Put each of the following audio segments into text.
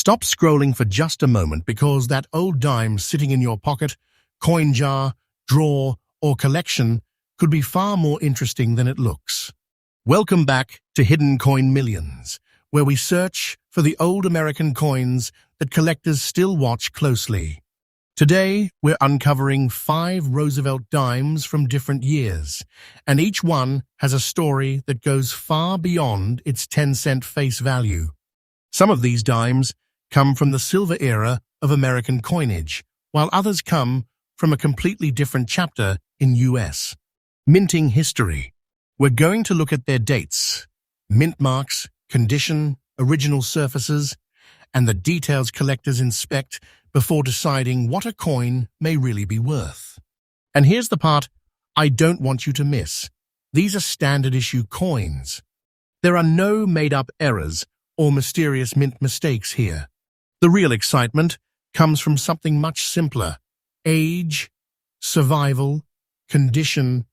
Stop scrolling for just a moment because that old dime sitting in your pocket, coin jar, drawer, or collection could be far more interesting than it looks. Welcome back to Hidden Coin Millions, where we search for the old American coins that collectors still watch closely. Today, we're uncovering 5 Roosevelt dimes from different years, and each one has a story that goes far beyond its 10-cent face value. Some of these dimes come from the silver era of American coinage, while others come from a completely different chapter in U.S. minting history. We're going to look at their dates, mint marks, condition, original surfaces, and the details collectors inspect before deciding what a coin may really be worth. And here's the part I don't want you to miss. These are standard issue coins. There are no made-up errors or mysterious mint mistakes here. The real excitement comes from something much simpler: age, survival, condition,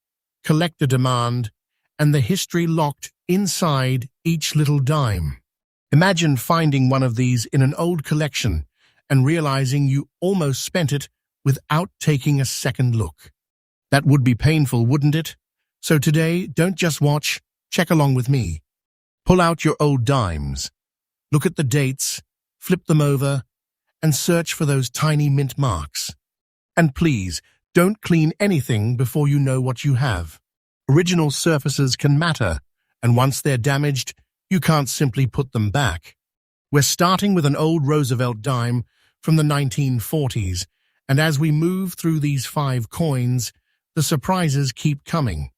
collector demand, and the history locked inside each little dime. Imagine finding one of these in an old collection and realizing you almost spent it without taking a second look. That would be painful, wouldn't it? So today, don't just watch, check along with me. Pull out your old dimes, look at the dates, flip them over, and search for those tiny mint marks. And please, don't clean anything before you know what you have. Original surfaces can matter, and once they're damaged, you can't simply put them back. We're starting with an old Roosevelt dime from the 1940s, and as we move through these 5 coins, the surprises keep coming.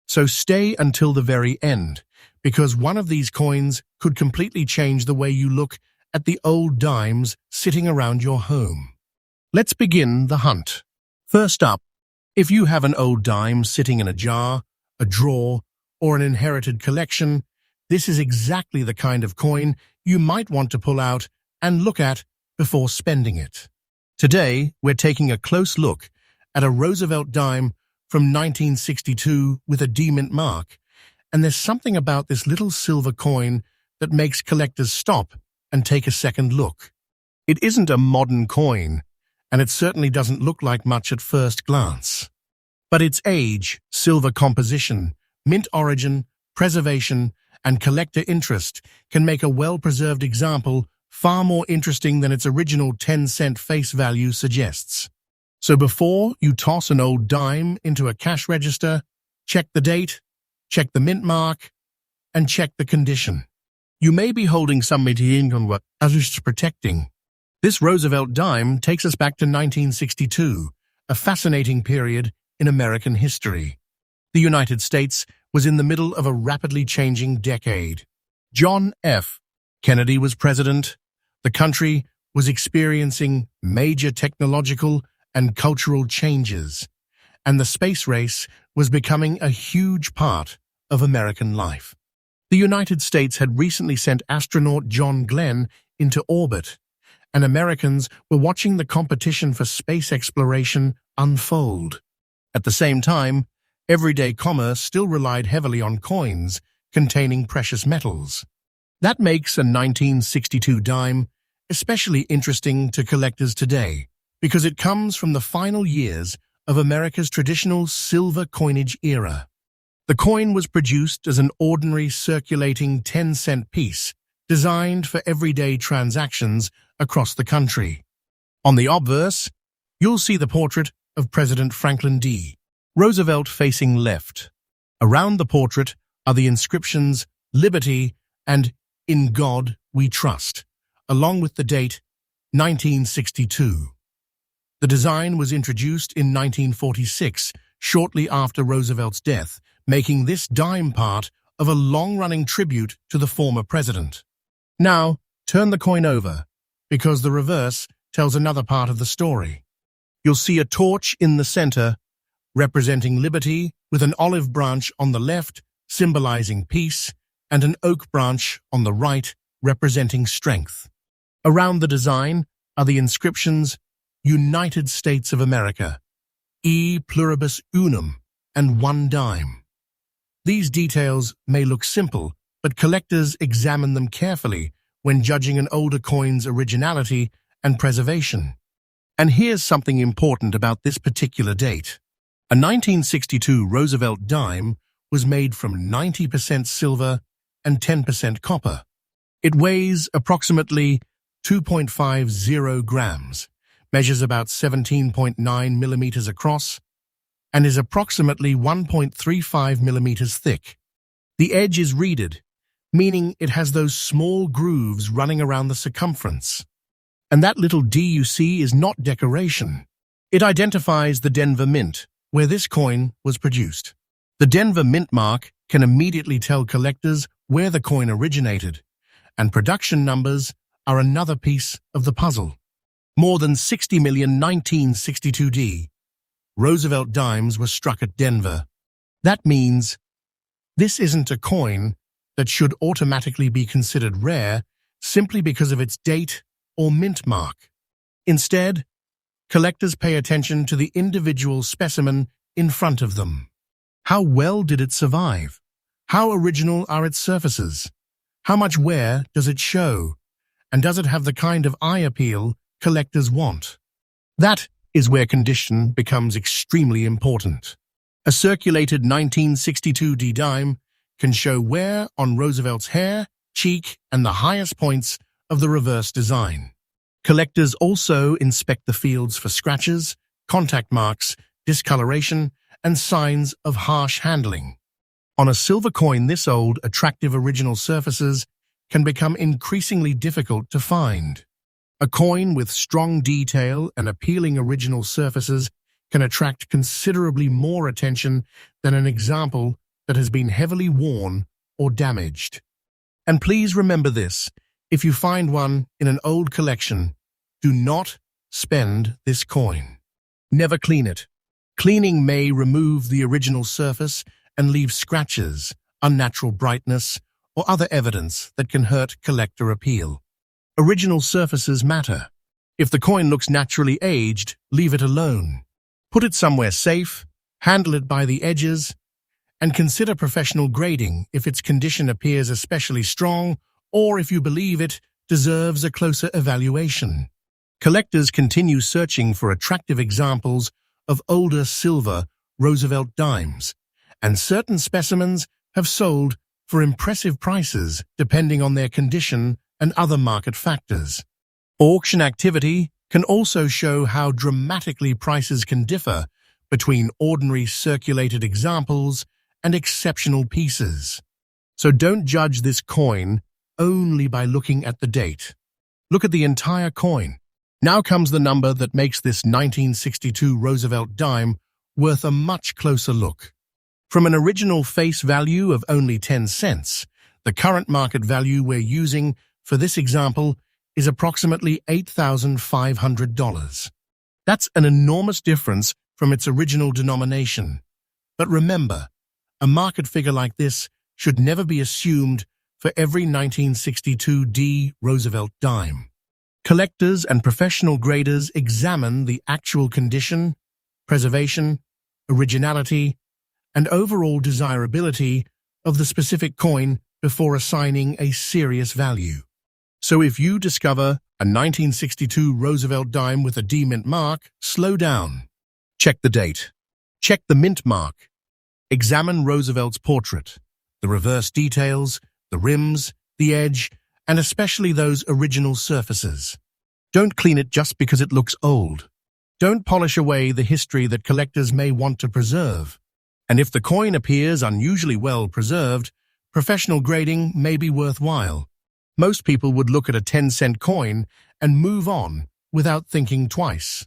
So stay until the very end, because one of these coins could completely change the way you look at the old dimes sitting around your home. Let's begin the hunt. First up, if you have an old dime sitting in a jar, a drawer, or an inherited collection, this is exactly the kind of coin you might want to pull out and look at before spending it. Today, we're taking a close look at a Roosevelt dime from 1962 with a D-mint mark, and there's something about this little silver coin that makes collectors stop and take a second look. It isn't a modern coin, and it certainly doesn't look like much at first glance. But its age, silver composition, mint origin, preservation, and collector interest can make a well-preserved example far more interesting than its original 10-cent face value suggests. So before you toss an old dime into a cash register, check the date, check the mint mark, and check the condition. You may be holding something on others protecting. This Roosevelt dime takes us back to 1962, a fascinating period in American history. The United States was in the middle of a rapidly changing decade. John F. Kennedy was president. The country was experiencing major technological and cultural changes, and the space race was becoming a huge part of American life. The United States had recently sent astronaut John Glenn into orbit, and Americans were watching the competition for space exploration unfold. At the same time, everyday commerce still relied heavily on coins containing precious metals. That makes a 1962 dime especially interesting to collectors today, because it comes from the final years of America's traditional silver coinage era. The coin was produced as an ordinary circulating 10-cent piece, designed for everyday transactions across the country. On the obverse, you'll see the portrait of President Franklin D. Roosevelt facing left. Around the portrait are the inscriptions "Liberty" and "In God We Trust," along with the date 1962. The design was introduced in 1946, shortly after Roosevelt's death, making this dime part of a long-running tribute to the former president. Now, turn the coin over, because the reverse tells another part of the story. You'll see a torch in the center, representing liberty, with an olive branch on the left, symbolizing peace, and an oak branch on the right, representing strength. Around the design are the inscriptions "United States of America," "E Pluribus Unum," and "One Dime." These details may look simple, but collectors examine them carefully when judging an older coin's originality and preservation. And here's something important about this particular date. A 1962 Roosevelt dime was made from 90% silver and 10% copper. It weighs approximately 2.50 grams, measures about 17.9 millimeters across, and is approximately 1.35 millimeters thick. The edge is reeded, meaning it has those small grooves running around the circumference. And that little D you see is not decoration. It identifies the Denver Mint, where this coin was produced. The Denver Mint mark can immediately tell collectors where the coin originated, and production numbers are another piece of the puzzle. More than 60 million 1962D Roosevelt dimes were struck at Denver. That means this isn't a coin that should automatically be considered rare simply because of its date or mint mark. Instead, collectors pay attention to the individual specimen in front of them. How well did it survive? How original are its surfaces? How much wear does it show? And does it have the kind of eye appeal collectors want? That is where condition becomes extremely important. A circulated 1962D dime can show wear on Roosevelt's hair, cheek, and the highest points of the reverse design. Collectors also inspect the fields for scratches, contact marks, discoloration, and signs of harsh handling. On a silver coin this old, attractive original surfaces can become increasingly difficult to find. A coin with strong detail and appealing original surfaces can attract considerably more attention than an example that has been heavily worn or damaged. And please remember this, if you find one in an old collection, do not spend this coin. Never clean it. Cleaning may remove the original surface and leave scratches, unnatural brightness, or other evidence that can hurt collector appeal. Original surfaces matter. If the coin looks naturally aged, leave it alone. Put it somewhere safe, handle it by the edges, and consider professional grading if its condition appears especially strong or if you believe it deserves a closer evaluation. Collectors continue searching for attractive examples of older silver Roosevelt dimes, and certain specimens have sold for impressive prices depending on their condition and other market factors. Auction activity can also show how dramatically prices can differ between ordinary circulated examples and exceptional pieces. So don't judge this coin only by looking at the date. Look at the entire coin. Now comes the number that makes this 1962 Roosevelt dime worth a much closer look. From an original face value of only 10 cents, the current market value we're using for this example is approximately $8,500. That's an enormous difference from its original denomination. But remember, a market figure like this should never be assumed for every 1962D Roosevelt dime. Collectors and professional graders examine the actual condition, preservation, originality, and overall desirability of the specific coin before assigning a serious value. So if you discover a 1962 Roosevelt dime with a D mint mark, slow down. Check the date. Check the mint mark. Examine Roosevelt's portrait, the reverse details, the rims, the edge, and especially those original surfaces. Don't clean it just because it looks old. Don't polish away the history that collectors may want to preserve. And if the coin appears unusually well preserved, professional grading may be worthwhile. Most people would look at a 10-cent coin and move on without thinking twice.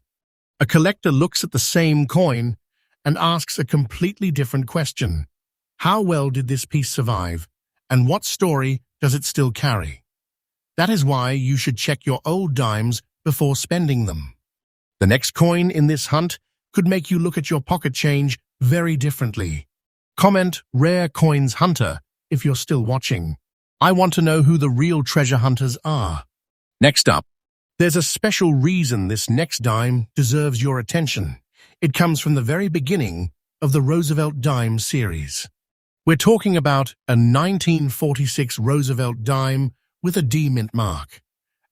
A collector looks at the same coin and asks a completely different question. How well did this piece survive, and what story does it still carry? That is why you should check your old dimes before spending them. The next coin in this hunt could make you look at your pocket change very differently. Comment Rare Coins Hunter if you're still watching. I want to know who the real treasure hunters are. Next up, there's a special reason this next dime deserves your attention. It comes from the very beginning of the Roosevelt dime series. We're talking about a 1946 Roosevelt dime with a D mint mark.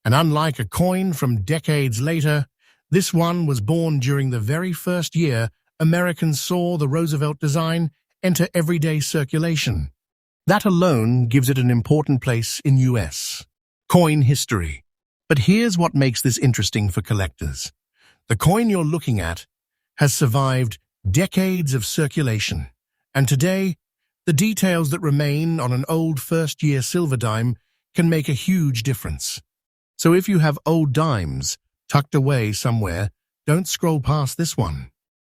And unlike a coin from decades later, this one was born during the very first year Americans saw the Roosevelt design enter everyday circulation. That alone gives it an important place in U.S. coin history. But here's what makes this interesting for collectors. The coin you're looking at has survived decades of circulation, and today, the details that remain on an old first-year silver dime can make a huge difference. So if you have old dimes tucked away somewhere, don't scroll past this one.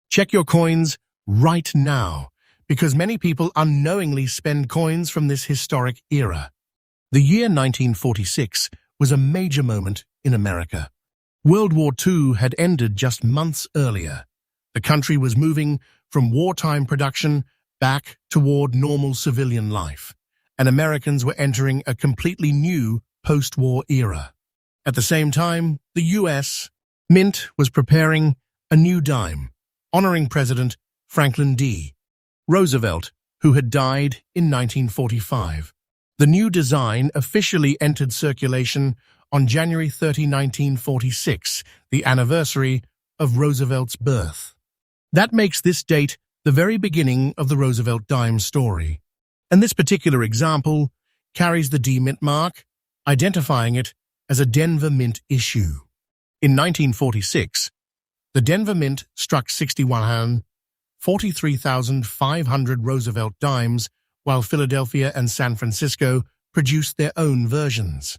Check your coins right now, because many people unknowingly spend coins from this historic era. The year 1946 was a major moment in America. World War II had ended just months earlier. The country was moving from wartime production back toward normal civilian life, and Americans were entering a completely new post-war era. At the same time, the U.S. Mint was preparing a new dime, honoring President Franklin D. Roosevelt, who had died in 1945. The new design officially entered circulation on January 30, 1946, the anniversary of Roosevelt's birth. That makes this date the very beginning of the Roosevelt dime story. And this particular example carries the D Mint mark, identifying it as a Denver Mint issue. In 1946, the Denver Mint struck 43,500 Roosevelt dimes, while Philadelphia and San Francisco produced their own versions.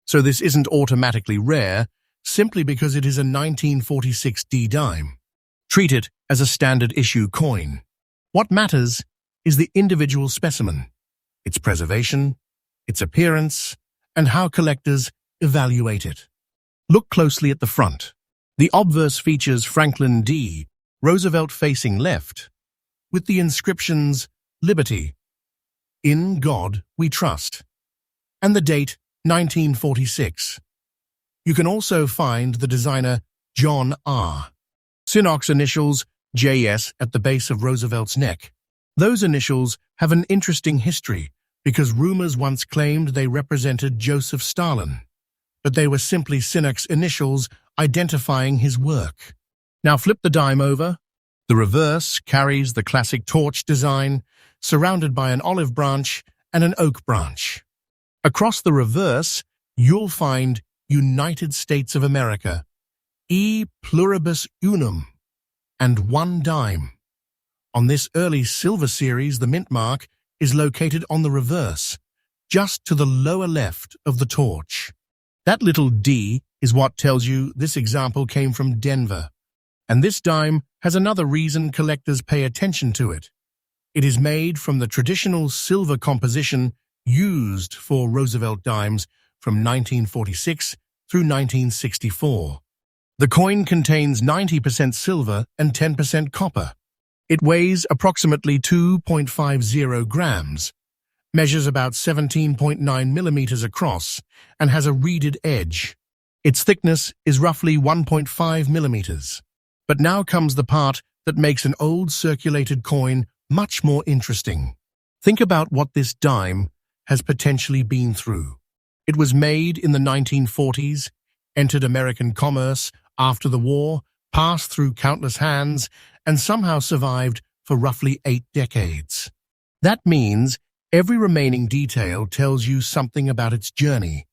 So this isn't automatically rare, simply because it is a 1946 D dime. Treat it as a standard issue coin. What matters is the individual specimen, its preservation, its appearance, and how collectors evaluate it. Look closely at the front. The obverse features Franklin D. Roosevelt facing left, with the inscriptions Liberty, In God We Trust, and the date 1946. You can also find the designer John R. Sinnock's initials JS at the base of Roosevelt's neck. Those initials have an interesting history because rumors once claimed they represented Joseph Stalin, but they were simply Sinnock's initials identifying his work. Now flip the dime over. The reverse carries the classic torch design, surrounded by an olive branch and an oak branch. Across the reverse, you'll find United States of America, E pluribus unum, and 1 dime. On this early silver series, the mint mark is located on the reverse, just to the lower left of the torch. That little D is what tells you this example came from Denver. And this dime has another reason collectors pay attention to it. It is made from the traditional silver composition used for Roosevelt dimes from 1946 through 1964. The coin contains 90% silver and 10% copper. It weighs approximately 2.50 grams, measures about 17.9 millimeters across, and has a reeded edge. Its thickness is roughly 1.5 millimeters. But now comes the part that makes an old circulated coin much more interesting. Think about what this dime has potentially been through. It was made in the 1940s, entered American commerce after the war, passed through countless hands, and somehow survived for roughly 8 decades. That means every remaining detail tells you something about its journey.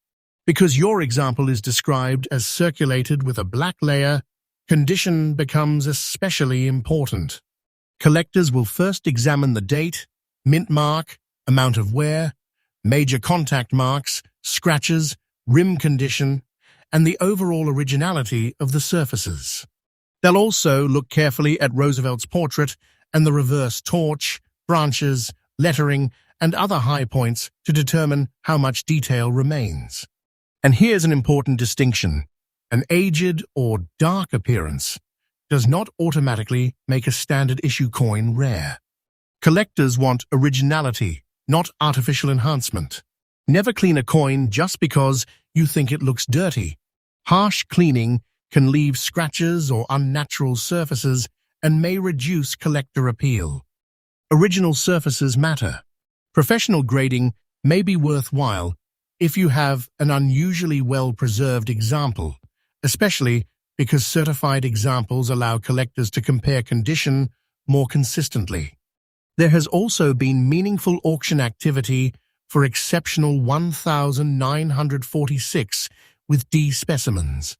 Because your example is described as circulated with a black layer, condition becomes especially important. Collectors will first examine the date, mint mark, amount of wear, major contact marks, scratches, rim condition, and the overall originality of the surfaces. They'll also look carefully at Roosevelt's portrait and the reverse torch, branches, lettering, and other high points to determine how much detail remains. And here's an important distinction. An aged or dark appearance does not automatically make a standard issue coin rare. Collectors want originality, not artificial enhancement. Never clean a coin just because you think it looks dirty. Harsh cleaning can leave scratches or unnatural surfaces and may reduce collector appeal. Original surfaces matter. Professional grading may be worthwhile, if you have an unusually well-preserved example, especially because certified examples allow collectors to compare condition more consistently. There has also been meaningful auction activity for exceptional 1946 with D specimens.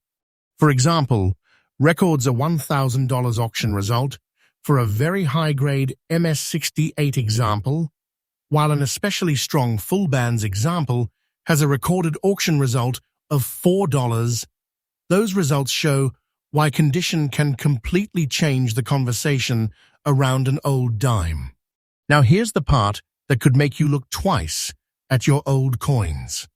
For example, records a $1,000 auction result for a very high-grade MS-68 example, while an especially strong full bands example has a recorded auction result of $4. Those results show why condition can completely change the conversation around an old dime. Now here's the part that could make you look twice at your old coins.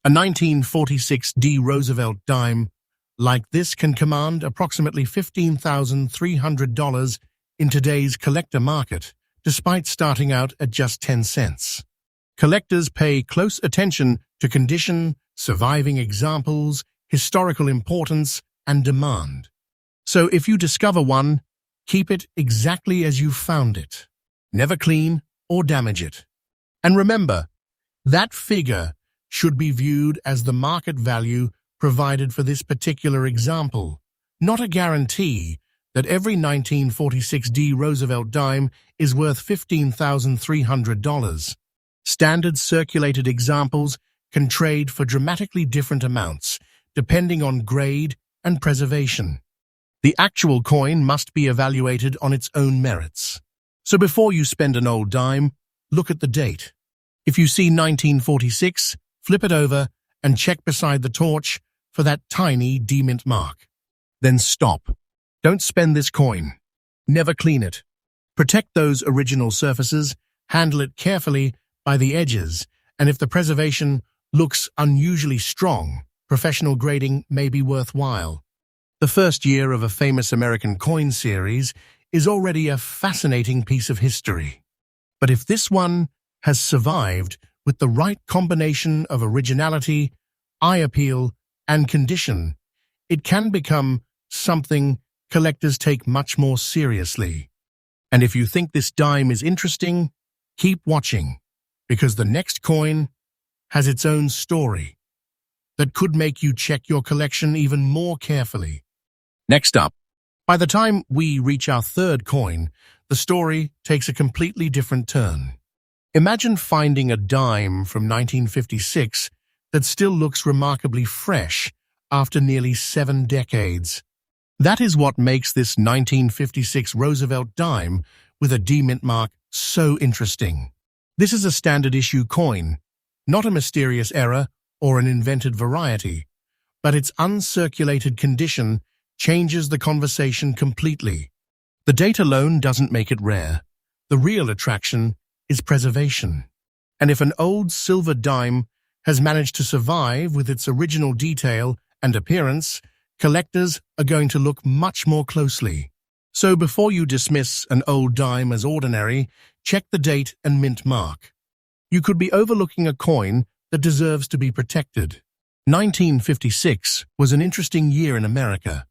A 1946 D Roosevelt dime like this can command approximately $15,300 in today's collector market, despite starting out at just 10 cents. Collectors pay close attention to condition, surviving examples, historical importance, and demand. So if you discover one, keep it exactly as you found it. Never clean or damage it. And remember, that figure should be viewed as the market value provided for this particular example, not a guarantee that every 1946 D Roosevelt dime is worth $15,300. Standard circulated examples can trade for dramatically different amounts, depending on grade and preservation. The actual coin must be evaluated on its own merits. So before you spend an old dime, look at the date. If you see 1946, flip it over and check beside the torch for that tiny D-mint mark. Then stop. Don't spend this coin. Never clean it. Protect those original surfaces, handle it carefully by the edges, and if the preservation looks unusually strong, professional grading may be worthwhile. The first year of a famous American coin series is already a fascinating piece of history. But if this one has survived with the right combination of originality, eye appeal, and condition, it can become something collectors take much more seriously. And if you think this dime is interesting, keep watching, because the next coin has its own story that could make you check your collection even more carefully. Next up, by the time we reach our third coin, the story takes a completely different turn. Imagine finding a dime from 1956 that still looks remarkably fresh after nearly 7 decades. That is what makes this 1956 Roosevelt dime with a D-mint mark so interesting. This is a standard issue coin, not a mysterious error or an invented variety, but its uncirculated condition changes the conversation completely. The date alone doesn't make it rare. The real attraction is preservation. And if an old silver dime has managed to survive with its original detail and appearance, collectors are going to look much more closely. So before you dismiss an old dime as ordinary, check the date and mint mark. You could be overlooking a coin that deserves to be protected. 1956 was an interesting year in America.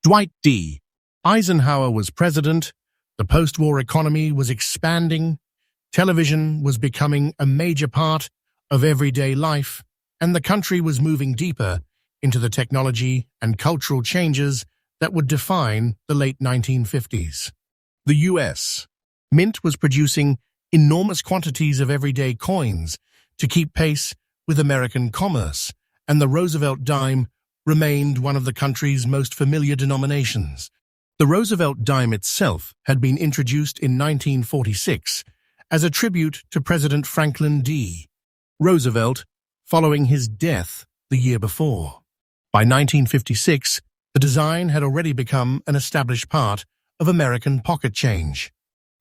Dwight D. Eisenhower was president, the post-war economy was expanding, television was becoming a major part of everyday life, and the country was moving deeper into the technology and cultural changes that would define the late 1950s. The U.S. Mint was producing enormous quantities of everyday coins to keep pace with American commerce, and the Roosevelt dime remained one of the country's most familiar denominations. The Roosevelt dime itself had been introduced in 1946 as a tribute to President Franklin D. Roosevelt following his death the year before. By 1956, the design had already become an established part of American pocket change.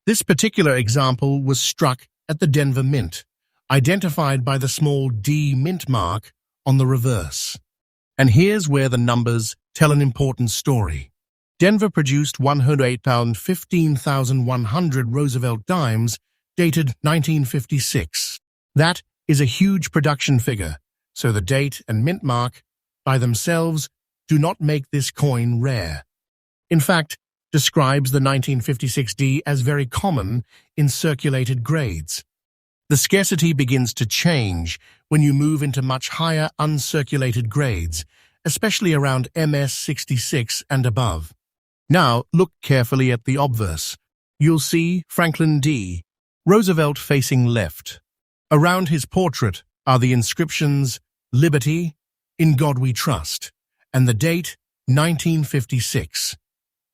This particular example was struck at the Denver Mint, identified by the small D mint mark on the reverse. And here's where the numbers tell an important story. Denver produced 108,015,100 Roosevelt dimes dated 1956. That is a huge production figure, so the date and mint mark by themselves do not make this coin rare. In fact, describes the 1956 D as very common in circulated grades. The scarcity begins to change when you move into much higher uncirculated grades, especially around MS66 and above. Now, look carefully at the obverse. You'll see Franklin D. Roosevelt facing left. Around his portrait are the inscriptions "Liberty," "In God We Trust," and the date 1956.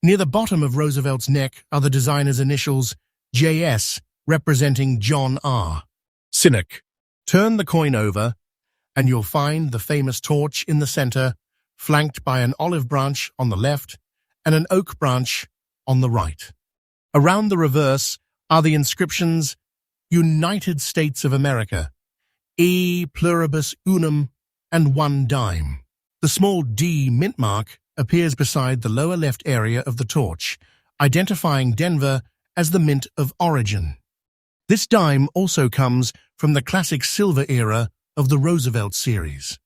Near the bottom of Roosevelt's neck are the designer's initials JS, representing John R. Cynic. Turn the coin over, and you'll find the famous torch in the center, flanked by an olive branch on the left and an oak branch on the right. Around the reverse are the inscriptions United States of America, E pluribus unum, and 1 dime. The small D mint mark appears beside the lower left area of the torch, identifying Denver as the mint of origin. This dime also comes from the classic silver era of the Roosevelt series.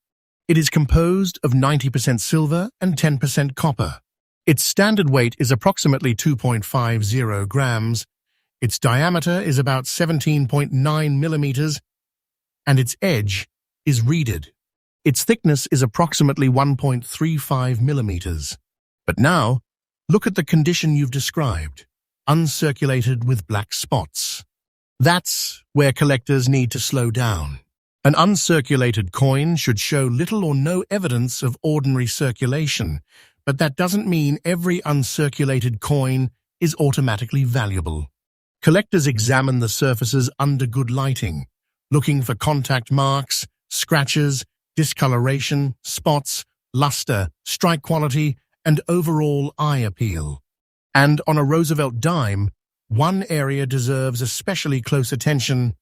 It is composed of 90% silver and 10% copper. Its standard weight is approximately 2.50 grams, its diameter is about 17.9 millimeters, and its edge is reeded. Its thickness is approximately 1.35 millimeters. But now, look at the condition you've described, uncirculated with black spots. That's where collectors need to slow down. An uncirculated coin should show little or no evidence of ordinary circulation, but that doesn't mean every uncirculated coin is automatically valuable. Collectors examine the surfaces under good lighting, looking for contact marks, scratches, discoloration, spots, luster, strike quality, and overall eye appeal. And on a Roosevelt dime, one area deserves especially close attention: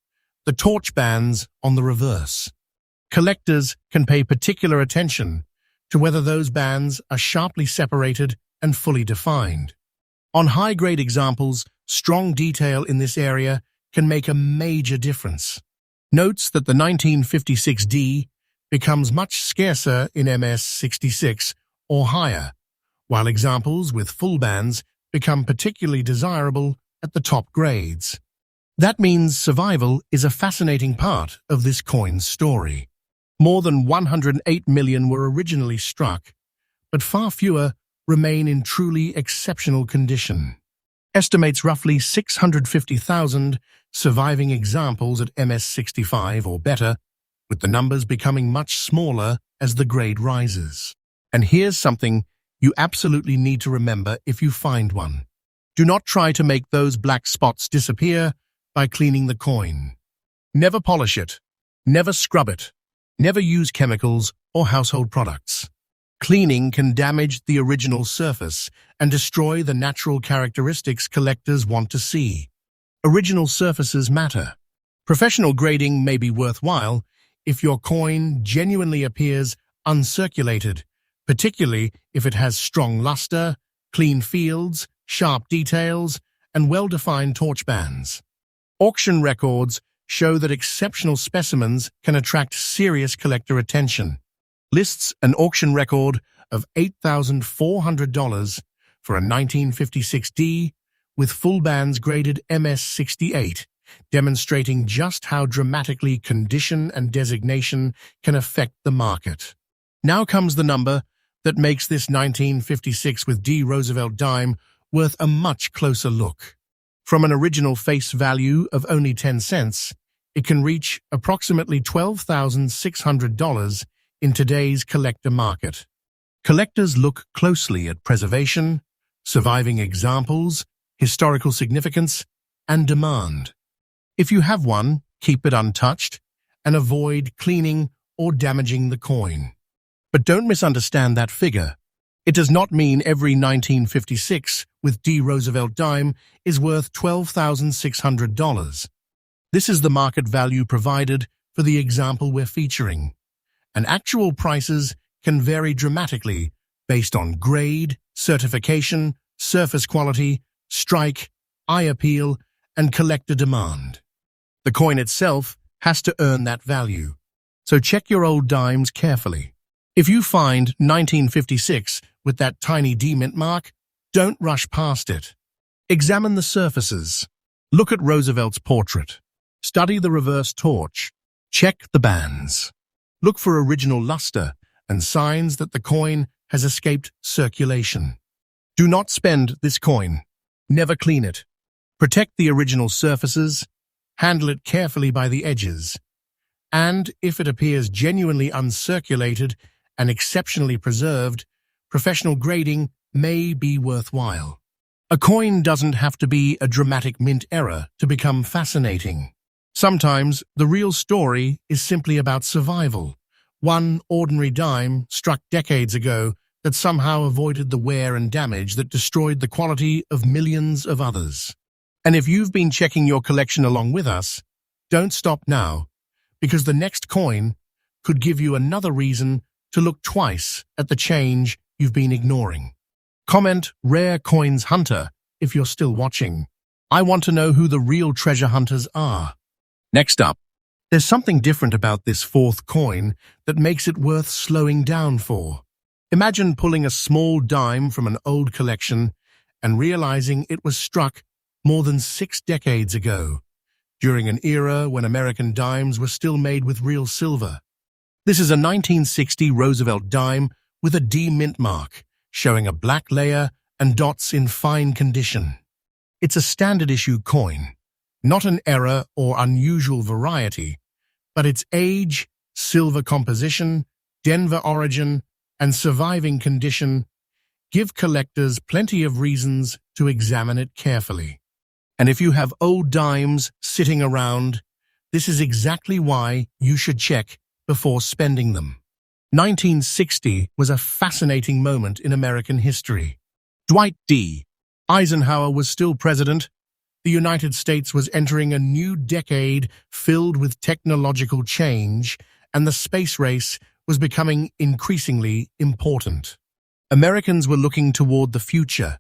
the torch bands on the reverse. Collectors can pay particular attention to whether those bands are sharply separated and fully defined. On high-grade examples, strong detail in this area can make a major difference. Notes that the 1956 D becomes much scarcer in MS66 or higher, while examples with full bands become particularly desirable at the top grades. That means survival is a fascinating part of this coin's story. More than 108 million were originally struck, but far fewer remain in truly exceptional condition. Estimates roughly 650,000 surviving examples at MS65 or better, with the numbers becoming much smaller as the grade rises. And here's something you absolutely need to remember if you find one. Do not try to make those black spots disappear by cleaning the coin. Never polish it. Never scrub it. Never use chemicals or household products. Cleaning can damage the original surface and destroy the natural characteristics collectors want to see. Original surfaces matter. Professional grading may be worthwhile if your coin genuinely appears uncirculated, particularly if it has strong luster, clean fields, sharp details, and well-defined torch bands. Auction records show that exceptional specimens can attract serious collector attention. Lists an auction record of $8,400 for a 1956 D with full bands graded MS68, demonstrating just how dramatically condition and designation can affect the market. Now comes the number that makes this 1956 with D Roosevelt dime worth a much closer look. From an original face value of only 10 cents, it can reach approximately $12,600 in today's collector market. Collectors look closely at preservation, surviving examples, historical significance, and demand. If you have one, keep it untouched and avoid cleaning or damaging the coin. But don't misunderstand that figure. It does not mean every 1956 with D Roosevelt dime is worth $12,600. This is the market value provided for the example we're featuring, and actual prices can vary dramatically based on grade, certification, surface quality, strike, eye appeal, and collector demand. The coin itself has to earn that value, so check your old dimes carefully. If you find 1956 with that tiny D mint mark, don't rush past it. Examine the surfaces. Look at Roosevelt's portrait. Study the reverse torch. Check the bands. Look for original luster and signs that the coin has escaped circulation. Do not spend this coin. Never clean it. Protect the original surfaces. Handle it carefully by the edges. And if it appears genuinely uncirculated and exceptionally preserved, professional grading may be worthwhile. A coin doesn't have to be a dramatic mint error to become fascinating. Sometimes the real story is simply about survival. One ordinary dime struck decades ago that somehow avoided the wear and damage that destroyed the quality of millions of others. And if you've been checking your collection along with us, don't stop now, because the next coin could give you another reason to look twice at the change you've been ignoring. Comment Rare Coins Hunter if you're still watching. I want to know who the real treasure hunters are. Next up, there's something different about this fourth coin that makes it worth slowing down for. Imagine pulling a small dime from an old collection and realizing it was struck more than 6 decades ago, during an era when American dimes were still made with real silver. This is a 1960 Roosevelt dime with a D mint mark, showing a black layer and dots in fine condition. It's a standard issue coin, not an error or unusual variety, but its age, silver composition, Denver origin, and surviving condition give collectors plenty of reasons to examine it carefully. And if you have old dimes sitting around, this is exactly why you should check before spending them. 1960 was a fascinating moment in American history. Dwight D. Eisenhower was still president. The United States was entering a new decade filled with technological change, and the space race was becoming increasingly important. Americans were looking toward the future,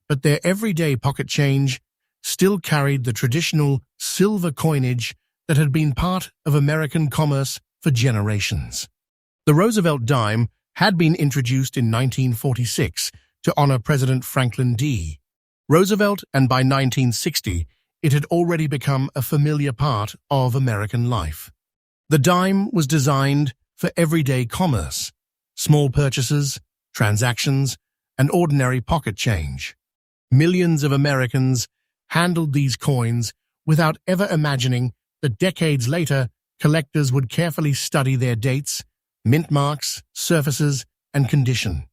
but their everyday pocket change still carried the traditional silver coinage that had been part of American commerce for generations. The Roosevelt dime had been introduced in 1946 to honor President Franklin D. Roosevelt, and by 1960, it had already become a familiar part of American life. The dime was designed for everyday commerce, small purchases, transactions, and ordinary pocket change. Millions of Americans handled these coins without ever imagining that decades later, collectors would carefully study their dates, mint marks, surfaces, and condition.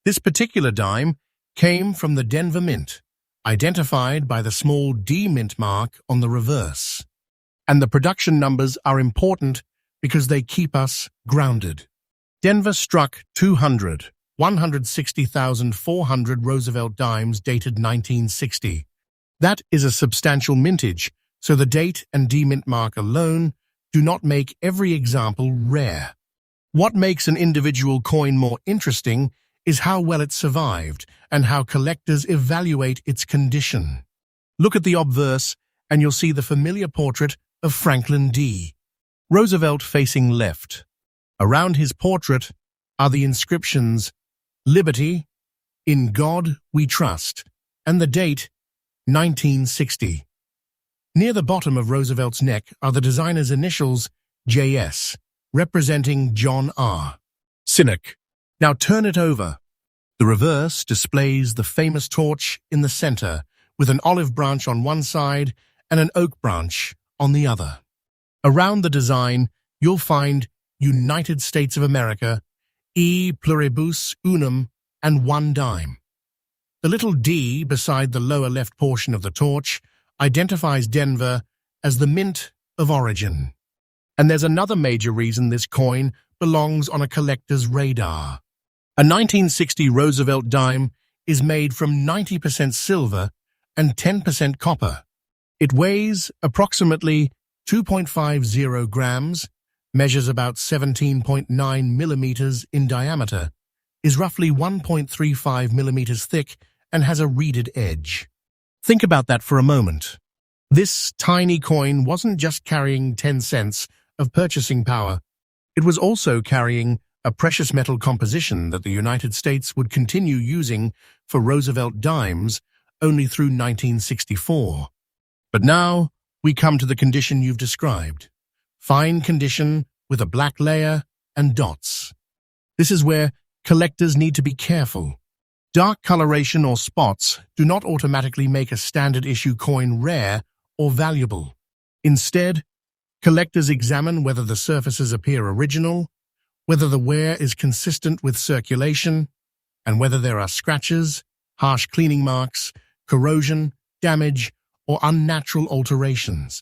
This particular dime came from the Denver Mint, identified by the small D mint mark on the reverse. And the production numbers are important because they keep us grounded. Denver struck 160,400 Roosevelt dimes dated 1960. That is a substantial mintage, so the date and D mint mark alone do not make every example rare. What makes an individual coin more interesting is how well it survived and how collectors evaluate its condition. Look at the obverse and you'll see the familiar portrait of Franklin D. Roosevelt facing left. Around his portrait are the inscriptions "Liberty," "In God We Trust," and the date 1960. Near the bottom of Roosevelt's neck are the designer's initials JS, representing John R. Cynic. Now turn it over. The reverse displays the famous torch in the center, with an olive branch on one side and an oak branch on the other. Around the design, you'll find United States of America, E pluribus unum, and 1 dime. The little D beside the lower left portion of the torch identifies Denver as the mint of origin. And there's another major reason this coin belongs on a collector's radar. A 1960 Roosevelt dime is made from 90% silver and 10% copper. It weighs approximately 2.50 grams, measures about 17.9 millimeters in diameter, is roughly 1.35 millimeters thick, and has a reeded edge. Think about that for a moment. This tiny coin wasn't just carrying 10 cents of purchasing power. It was also carrying a precious metal composition that the United States would continue using for Roosevelt dimes only through 1964. But now, we come to the condition you've described. Fine condition with a black layer and dots. This is where collectors need to be careful. Dark coloration or spots do not automatically make a standard issue coin rare or valuable. Instead, collectors examine whether the surfaces appear original, whether the wear is consistent with circulation, and whether there are scratches, harsh cleaning marks, corrosion, damage, or unnatural alterations.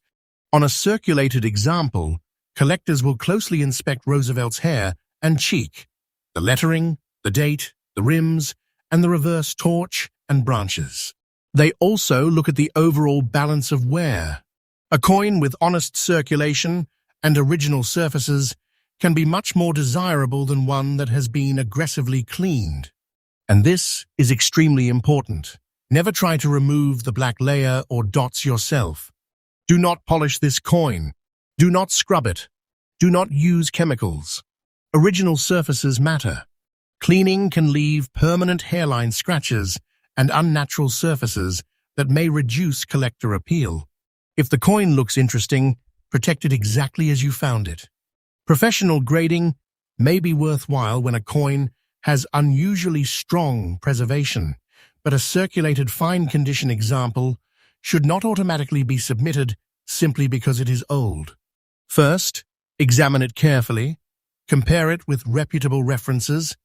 On a circulated example, collectors will closely inspect Roosevelt's hair and cheek, the lettering, the date, the rims, and the reverse torch and branches. They also look at the overall balance of wear. A coin with honest circulation and original surfaces can be much more desirable than one that has been aggressively cleaned. And this is extremely important. Never try to remove the black layer or dots yourself. Do not polish this coin. Do not scrub it. Do not use chemicals. Original surfaces matter. Cleaning can leave permanent hairline scratches and unnatural surfaces that may reduce collector appeal. If the coin looks interesting, protect it exactly as you found it. Professional grading may be worthwhile when a coin has unusually strong preservation, but a circulated fine condition example should not automatically be submitted simply because it is old. First, examine it carefully, compare it with reputable references,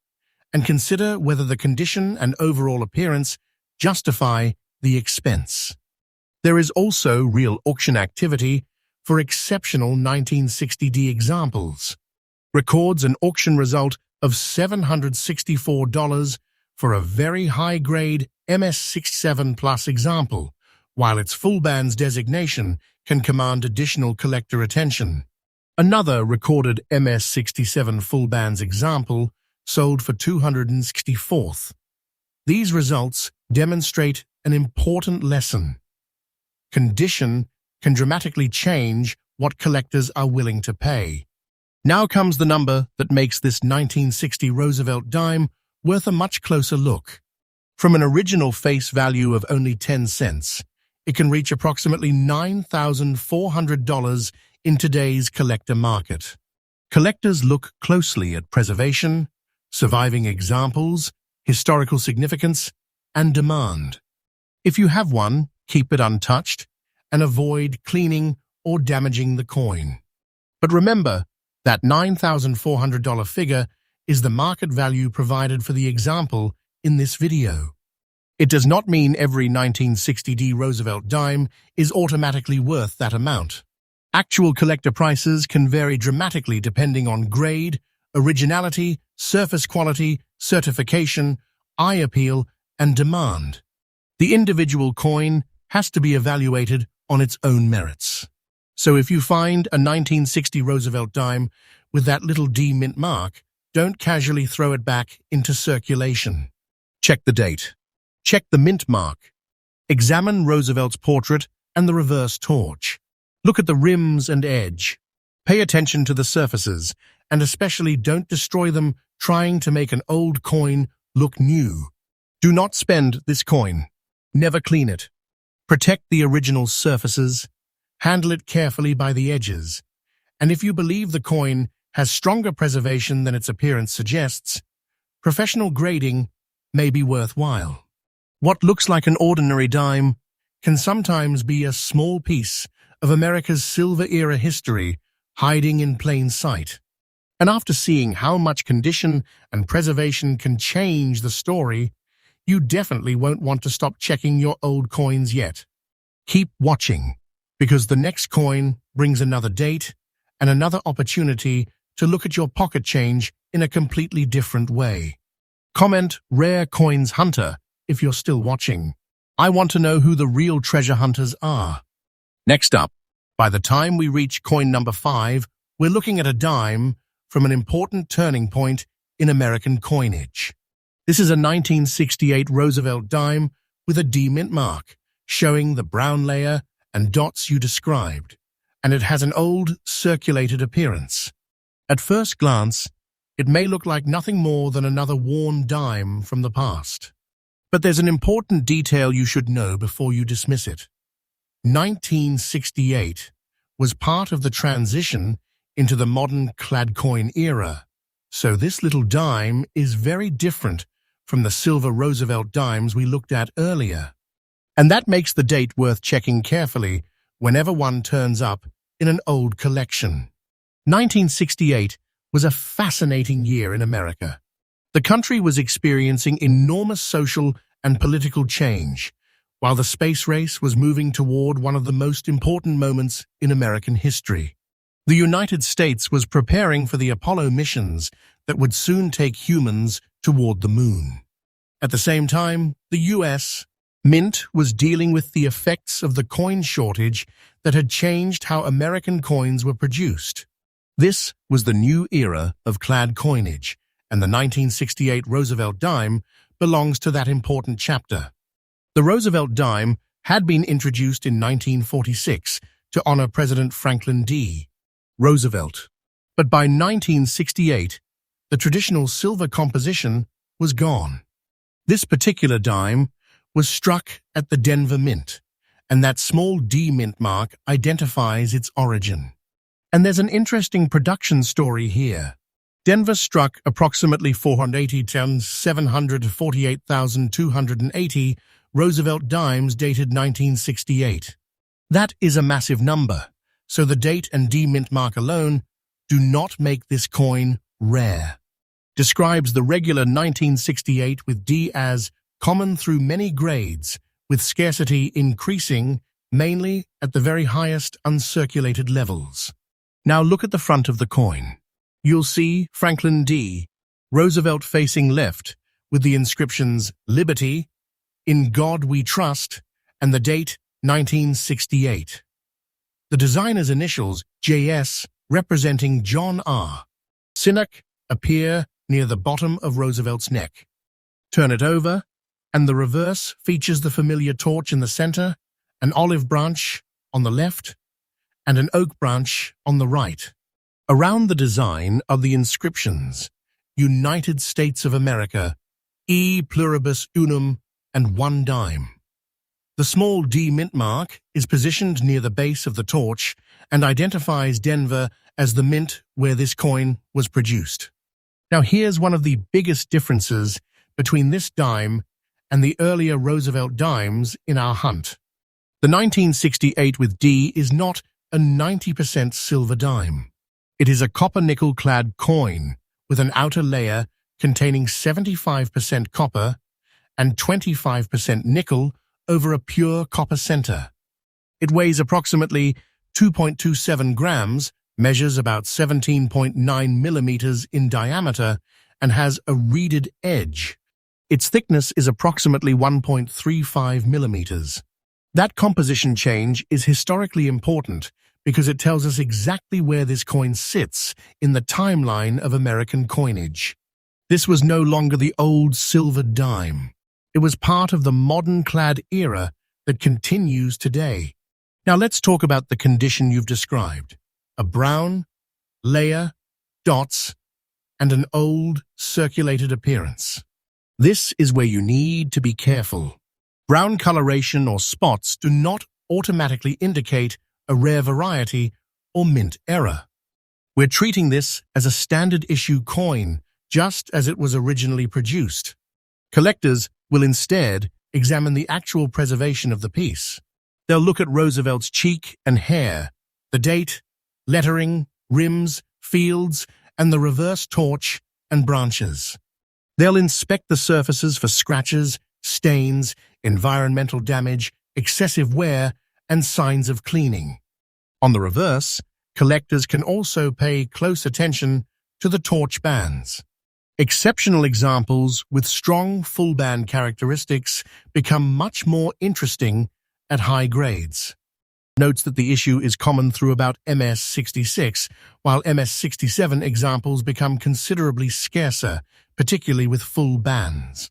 and consider whether the condition and overall appearance justify the expense. There is also real auction activity for exceptional 1960D examples. Records an auction result of $764 for a very high-grade MS67 Plus example, while its full bands designation can command additional collector attention. Another recorded MS67 full bands example sold for $264. These results demonstrate an important lesson. Condition can dramatically change what collectors are willing to pay. Now comes the number that makes this 1960 Roosevelt dime worth a much closer look. From an original face value of only 10 cents, it can reach approximately $9,400 in today's collector market. Collectors look closely at preservation, surviving examples, historical significance, and demand. If you have one, keep it untouched and avoid cleaning or damaging the coin. But remember, that $9,400 figure is the market value provided for the example in this video. It does not mean every 1960D Roosevelt dime is automatically worth that amount. Actual collector prices can vary dramatically depending on grade, originality, surface quality, certification, eye appeal, and demand. The individual coin has to be evaluated on its own merits. So if you find a 1960 Roosevelt dime with that little D mint mark, don't casually throw it back into circulation. Check the date. Check the mint mark. Examine Roosevelt's portrait and the reverse torch. Look at the rims and edge. Pay attention to the surfaces, and especially don't destroy them trying to make an old coin look new. Do not spend this coin. Never clean it. Protect the original surfaces. Handle it carefully by the edges. And if you believe the coin has stronger preservation than its appearance suggests, professional grading may be worthwhile. What looks like an ordinary dime can sometimes be a small piece of America's Silver Era history hiding in plain sight. And after seeing how much condition and preservation can change the story, you definitely won't want to stop checking your old coins yet. Keep watching, because the next coin brings another date and another opportunity to look at your pocket change in a completely different way. Comment Rare Coins Hunter if you're still watching. I want to know who the real treasure hunters are. Next up, by the time we reach coin number 5, we're looking at a dime from an important turning point in American coinage. This is a 1968 Roosevelt dime with a D mint mark, showing the brown layer and dots you described, and it has an old, circulated appearance. At first glance, it may look like nothing more than another worn dime from the past. But there's an important detail you should know before you dismiss it. 1968 was part of the transition into the modern clad coin era. So this little dime is very different from the silver Roosevelt dimes we looked at earlier. And that makes the date worth checking carefully whenever one turns up in an old collection. 1968 was a fascinating year in America. The country was experiencing enormous social and political change, while the space race was moving toward one of the most important moments in American history. The United States was preparing for the Apollo missions that would soon take humans toward the moon. At the same time, the U.S. Mint was dealing with the effects of the coin shortage that had changed how American coins were produced. This was the new era of clad coinage, and the 1968 Roosevelt dime belongs to that important chapter. The Roosevelt dime had been introduced in 1946 to honor President Franklin D. Roosevelt. But by 1968, the traditional silver composition was gone. This particular dime was struck at the Denver Mint, and that small D mint mark identifies its origin. And there's an interesting production story here. Denver struck approximately 480 tons, 748,280 Roosevelt dimes dated 1968. That is a massive number, so the date and D mint mark alone do not make this coin rare. Describes the regular 1968 with D as common through many grades, with scarcity increasing mainly at the very highest uncirculated levels. Now look at the front of the coin. You'll see Franklin D. Roosevelt facing left with the inscriptions Liberty, In God We Trust, and the date 1968. The designer's initials, JS, representing John R. Sinnock, appear near the bottom of Roosevelt's neck. Turn it over, and the reverse features the familiar torch in the center, an olive branch on the left, and an oak branch on the right. Around the design are the inscriptions, United States of America, E pluribus unum, and 1 dime. The small D mint mark is positioned near the base of the torch and identifies Denver as the mint where this coin was produced. Now here's one of the biggest differences between this dime and the earlier Roosevelt dimes in our hunt. The 1968 with D is not a 90% silver dime. It is a copper-nickel-clad coin with an outer layer containing 75% copper and 25% nickel over a pure copper center. It weighs approximately 2.27 grams, measures about 17.9 millimeters in diameter, and has a reeded edge. Its thickness is approximately 1.35 millimeters. That composition change is historically important because it tells us exactly where this coin sits in the timeline of American coinage. This was no longer the old silver dime. It was part of the modern clad era that continues today. Now let's talk about the condition you've described. A brown, layer, dots, and an old, circulated appearance. This is where you need to be careful. Brown coloration or spots do not automatically indicate a rare variety or mint error. We're treating this as a standard issue coin, just as it was originally produced. Collectors will instead examine the actual preservation of the piece. They'll look at Roosevelt's cheek and hair, the date, lettering, rims, fields, and the reverse torch and branches. They'll inspect the surfaces for scratches, stains, environmental damage, excessive wear, and signs of cleaning. On the reverse, collectors can also pay close attention to the torch bands. Exceptional examples with strong full-band characteristics become much more interesting at high grades. Notes that the issue is common through about MS-66, while MS-67 examples become considerably scarcer, particularly with full bands.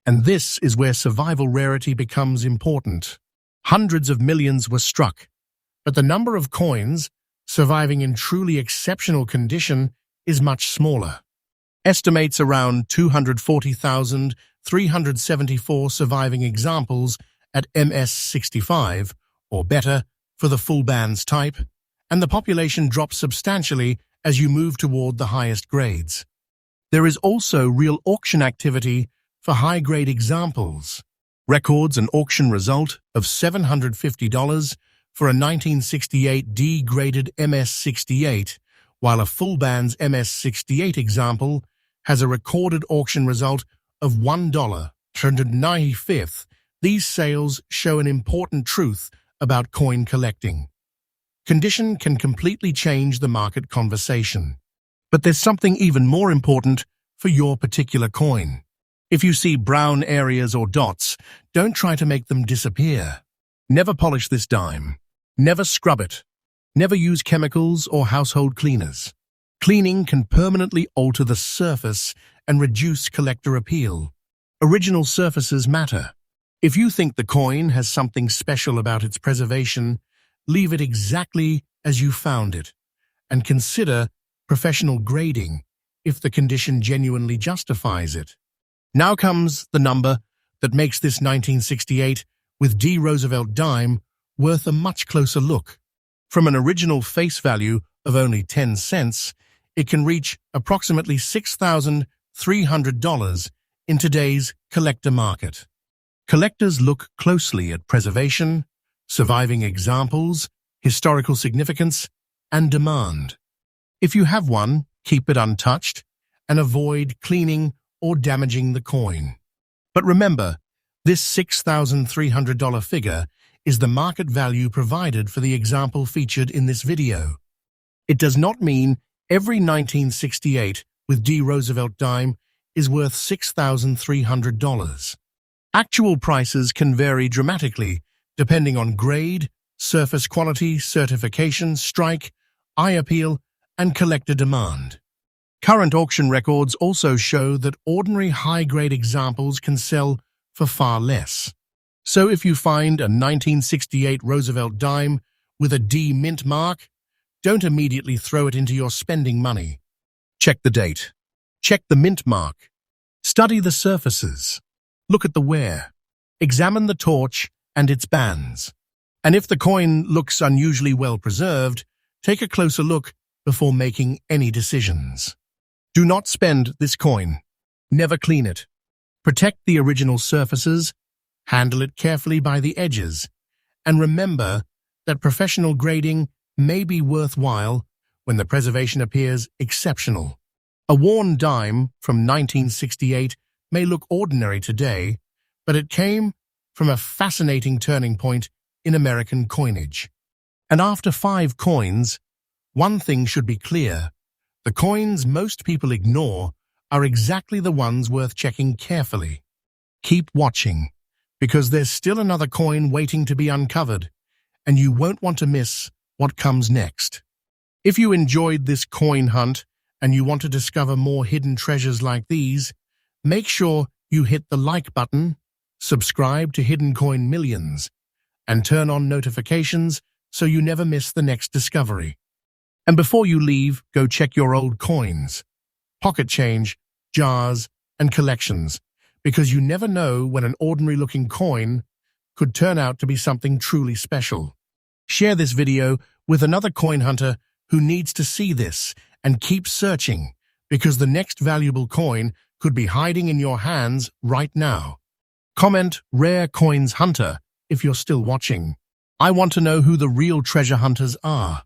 And this is where survival rarity becomes important. Hundreds of millions were struck, but the number of coins surviving in truly exceptional condition is much smaller. Estimates around 240,374 surviving examples at MS-65, or better, for the full bands type, and the population drops substantially as you move toward the highest grades. There is also real auction activity for high-grade examples. Records an auction result of $750 for a 1968 D-graded MS-68, while a full bands MS-68 example has a recorded auction result of $1.95. These sales show an important truth about coin collecting. Condition can completely change the market conversation. But there's something even more important for your particular coin. If you see brown areas or dots, don't try to make them disappear. Never polish this dime. Never scrub it. Never use chemicals or household cleaners. Cleaning can permanently alter the surface and reduce collector appeal. Original surfaces matter. If you think the coin has something special about its preservation, leave it exactly as you found it, and consider professional grading if the condition genuinely justifies it. Now comes the number that makes this 1968 with D. Roosevelt dime worth a much closer look. From an original face value of only 10 cents, it can reach approximately $6,300 in today's collector market. Collectors look closely at preservation, surviving examples, historical significance, and demand. If you have one, keep it untouched and avoid cleaning or damaging the coin. But remember, this $6,300 figure is the market value provided for the example featured in this video. It does not mean every 1968 with D. Roosevelt dime is worth $6,300. Actual prices can vary dramatically depending on grade, surface quality, certification, strike, eye appeal, and collector demand. Current auction records also show that ordinary high-grade examples can sell for far less. So if you find a 1968 Roosevelt dime with a D mint mark, don't immediately throw it into your spending money. Check the date. Check the mint mark. Study the surfaces. Look at the wear. Examine the torch and its bands. And if the coin looks unusually well preserved, take a closer look before making any decisions. Do not spend this coin. Never clean it. Protect the original surfaces, handle it carefully by the edges, and remember that professional grading may be worthwhile when the preservation appears exceptional. A worn dime from 1968 may look ordinary today, but it came from a fascinating turning point in American coinage. And after 5 coins, one thing should be clear. The coins most people ignore are exactly the ones worth checking carefully. Keep watching, because there's still another coin waiting to be uncovered, and you won't want to miss what comes next. If you enjoyed this coin hunt and you want to discover more hidden treasures like these, make sure you hit the like button, subscribe to Hidden Coin Millions, and turn on notifications so you never miss the next discovery. And before you leave, go check your old coins, pocket change, jars, and collections, because you never know when an ordinary-looking coin could turn out to be something truly special. Share this video with another coin hunter who needs to see this, and keep searching, because the next valuable coin could be hiding in your hands right now. Comment Rare Coins Hunter if you're still watching. I want to know who the real treasure hunters are.